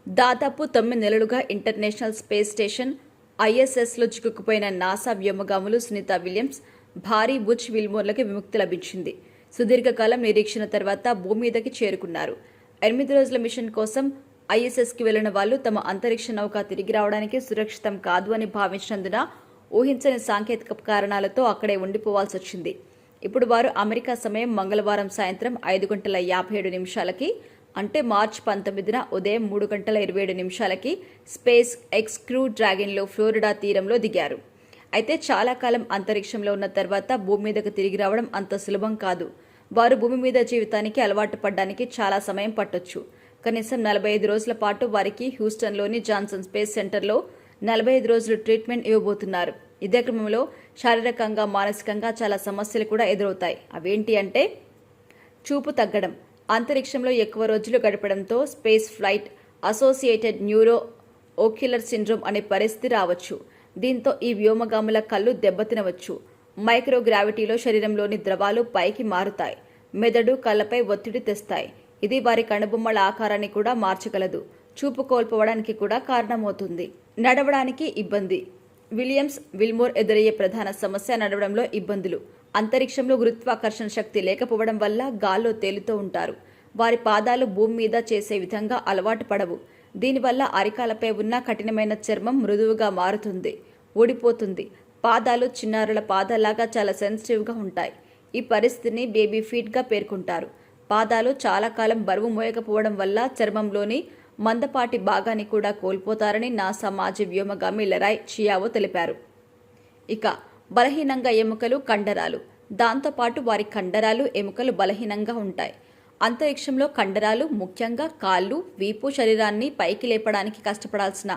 దాదాపు 9 నెలలుగా international space station ఐఎస్ఎస్లో చిక్కుకుపోయిన నాసా వ్యోమగాములు సునీత విలియమ్స్, భారీ బుచ్ విల్మోర్లకి విముక్తి లభించింది. సుదీర్ఘకాలం నిరీక్షణ తర్వాత భూమి మీదకి చేరుకున్నారు. 8 రోజుల మిషన్ కోసం ఐఎస్ఎస్కి వెళ్లిన వాళ్లు తమ అంతరిక్ష నౌక తిరిగి రావడానికి సురక్షితం కాదు అని భావించినందున ఊహించని సాంకేతిక కారణాలతో అక్కడే ఉండిపోవాల్సి వచ్చింది. ఇప్పుడు వారు అమెరికా సమయం మంగళవారం సాయంత్రం 5:57 అంటే మార్చి 19న ఉదయం 3:27 స్పేస్ ఎక్స్ క్రూ డ్రాగన్లో ఫ్లోరిడా తీరంలో దిగారు. అయితే చాలా కాలం అంతరిక్షంలో ఉన్న తర్వాత భూమి మీదకు తిరిగి రావడం అంత సులభం కాదు. వారు భూమి మీద జీవితానికి అలవాటు పడడానికి చాలా సమయం పట్టొచ్చు. కనీసం 45 రోజుల పాటు వారికి హ్యూస్టన్లోని జాన్సన్ స్పేస్ సెంటర్లో 45 రోజులు ట్రీట్మెంట్ ఇవ్వబోతున్నారు. ఇదే క్రమంలో శారీరకంగా, మానసికంగా చాలా సమస్యలు కూడా ఎదురవుతాయి. అవేంటి అంటే చూపు తగ్గడం, అంతరిక్షంలో ఎక్కువ రోజులు గడపడంతో space flight associated neuro ocular syndrome అనే పరిస్థితి రావచ్చు. దీంతో ఈ వ్యోమగాముల కళ్ళు దెబ్బతినవచ్చు. మైక్రోగ్రావిటీలో శరీరంలోని ద్రవాలు పైకి మారుతాయి, మెదడు, కళ్ళపై ఒత్తిడి తెస్తాయి. ఇది వారి కనుబొమ్మల ఆకారాన్ని కూడా మార్చగలదు. చూపు కోల్పోవడానికి కూడా కారణమవుతుంది. నడవడానికి ఇబ్బంది. విలియమ్స్, విల్మోర్ ఎదురయ్యే ప్రధాన సమస్య నడవడంలో ఇబ్బందులు. అంతరిక్షంలో గురుత్వాకర్షణ శక్తి లేకపోవడం వల్ల గాల్లో తేలుతూ ఉంటారు. వారి పాదాలు భూమి మీద చేసే విధంగా అలవాటు పడవు. దీనివల్ల అరికాలపై ఉన్న కఠినమైన చర్మం మృదువుగా మారుతుంది, ఊడిపోతుంది. పాదాలు చిన్నారుల పాదాలాగా చాలా సెన్సిటివ్గా ఉంటాయి. ఈ పరిస్థితిని బేబీ ఫీట్గా పేర్కొంటారు. పాదాలు చాలా కాలం బరువు మోయకపోవడం వల్ల చర్మంలోని మందపాటి భాగాన్ని కూడా కోల్పోతారని నాసా మాజీ వ్యోమగామి లెరాయ్ చియావో తెలిపారు. ఇక బలహీనంగా ఎముకలు, కండరాలు. దాంతోపాటు వారి కండరాలు, ఎముకలు బలహీనంగా ఉంటాయి. అంతరిక్షంలో కండరాలు, ముఖ్యంగా కాళ్ళు, వీపు, శరీరాన్ని పైకి లేపడానికి కష్టపడాల్సిన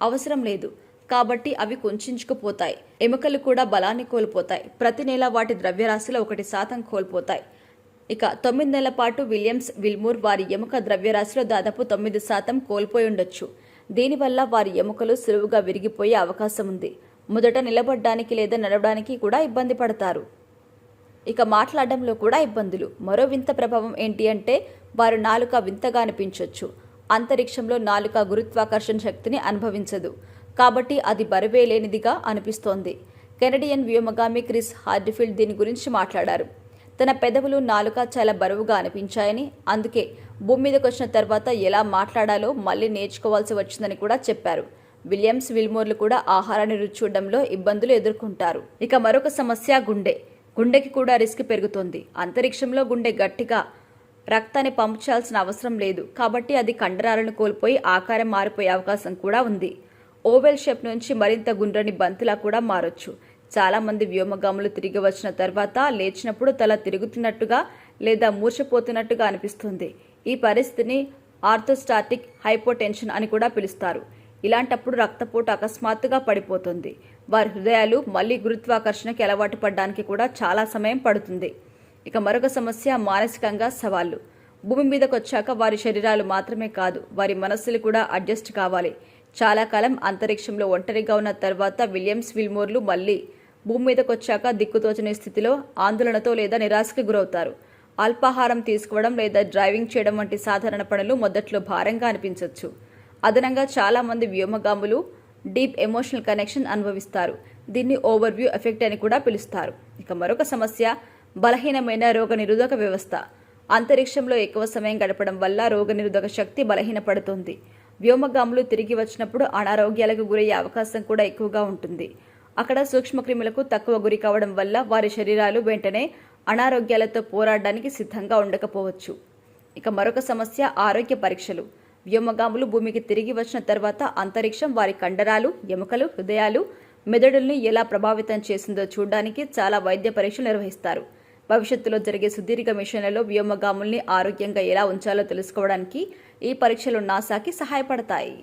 అవసరం లేదు. కాబట్టి అవి కుంచుకుపోతాయి. ఎముకలు కూడా బలాన్ని కోల్పోతాయి. ప్రతి నెల వాటి ద్రవ్యరాశిలో 1% కోల్పోతాయి. ఇక 9 నెలల పాటు విలియమ్స్, విల్మోర్ వారి ఎముక ద్రవ్యరాశిలో దాదాపు 9% కోల్పోయి ఉండొచ్చు. దీనివల్ల వారి ఎముకలు సులువుగా విరిగిపోయే అవకాశం ఉంది. మొదట నిలబడడానికి లేదా నడవడానికి కూడా ఇబ్బంది పడతారు. ఇక మాట్లాడడంలో కూడా ఇబ్బందులు. మరో వింత ప్రభావం ఏంటి అంటే వారి నాలుక వింతగా అనిపించవచ్చు. అంతరిక్షంలో నాలుక గురుత్వాకర్షణ శక్తిని అనుభవించదు, కాబట్టి అది బరువే లేనిదిగా అనిపిస్తోంది. కెనడియన్ వ్యోమగామి క్రిస్ హార్డ్ఫీల్డ్ దీని గురించి మాట్లాడారు. తన పెదవులు, నాలుక చాలా బరువుగా అనిపించాయని, అందుకే భూమి మీదకి వచ్చిన తర్వాత ఎలా మాట్లాడాలో మళ్ళీ నేర్చుకోవాల్సి వచ్చిందని కూడా చెప్పారు. విలియమ్స్, విల్మోర్లు కూడా ఆహారాన్ని రుచి చూడడంలో ఇబ్బందులు ఎదుర్కొంటారు. ఇక మరొక సమస్య గుండె. గుండెకి కూడా రిస్క్ పెరుగుతోంది. అంతరిక్షంలో గుండె గట్టిగా రక్తాన్ని పంప్ చేయాల్సిన అవసరం లేదు, కాబట్టి అది కండరాలను కోల్పోయి ఆకారం మారిపోయే అవకాశం కూడా ఉంది. ఓవెల్ షేప్ నుంచి మరింత గుండ్రని బంతిలా కూడా మారొచ్చు. చాలా మంది వ్యోమగాములు తిరిగి వచ్చిన తర్వాత లేచినప్పుడు తల తిరుగుతున్నట్టుగా లేదా మూర్ఛపోతున్నట్టుగా అనిపిస్తుంది. ఈ పరిస్థితిని ఆర్థోస్టాటిక్ హైపోటెన్షన్ అని కూడా పిలుస్తారు. ఇలాంటప్పుడు రక్తపోటు అకస్మాత్తుగా పడిపోతుంది. వారి హృదయాలు మళ్లీ గురుత్వాకర్షణకి అలవాటు పడడానికి కూడా చాలా సమయం పడుతుంది. ఇక మరొక సమస్య మానసికంగా సవాళ్లు. భూమి మీదకి వచ్చాక వారి శరీరాలు మాత్రమే కాదు, వారి మనస్సులు కూడా అడ్జస్ట్ కావాలి. చాలా కాలం అంతరిక్షంలో ఒంటరిగా ఉన్న తర్వాత విలియమ్స్, విల్మోర్లు మళ్లీ భూమి మీదకి వచ్చాక దిక్కుతోచని స్థితిలో ఆందోళనతో లేదా నిరాశకి గురవుతారు. అల్పాహారం తీసుకోవడం లేదా డ్రైవింగ్ చేయడం వంటి సాధారణ పనులు మొదట్లో భారంగా అనిపించవచ్చు. అదనంగా చాలా మంది వ్యోమగాములు డీప్ ఎమోషనల్ కనెక్షన్ అనుభవిస్తారు. దీన్ని ఓవర్వ్యూ ఎఫెక్ట్ అని కూడా పిలుస్తారు. ఇక మరొక సమస్య బలహీనమైన రోగనిరోధక వ్యవస్థ. అంతరిక్షంలో ఎక్కువ సమయం గడపడం వల్ల రోగనిరోధక శక్తి బలహీనపడుతుంది. వ్యోమగాములు తిరిగి వచ్చినప్పుడు అనారోగ్యాలకు గురయ్యే అవకాశం కూడా ఎక్కువగా ఉంటుంది. అక్కడ సూక్ష్మక్రిములకు తక్కువ గురి కావడం వల్ల వారి శరీరాలు వెంటనే అనారోగ్యాలతో పోరాడడానికి సిద్ధంగా ఉండకపోవచ్చు. ఇక మరొక సమస్య ఆరోగ్య పరీక్షలు. వ్యోమగాములు భూమికి తిరిగి వచ్చిన తర్వాత అంతరిక్షం వారి కండరాలు, ఎముకలు, హృదయాలు, మెదడుల్ని ఎలా ప్రభావితం చేసిందో చూడడానికి చాలా వైద్య పరీక్షలు నిర్వహిస్తారు. భవిష్యత్తులో జరిగే సుదీర్ఘ మిషన్లలో వ్యోమగాముల్ని ఆరోగ్యంగా ఎలా ఉంచాలో తెలుసుకోవడానికి ఈ పరీక్షలు నాసాకి సహాయపడతాయి.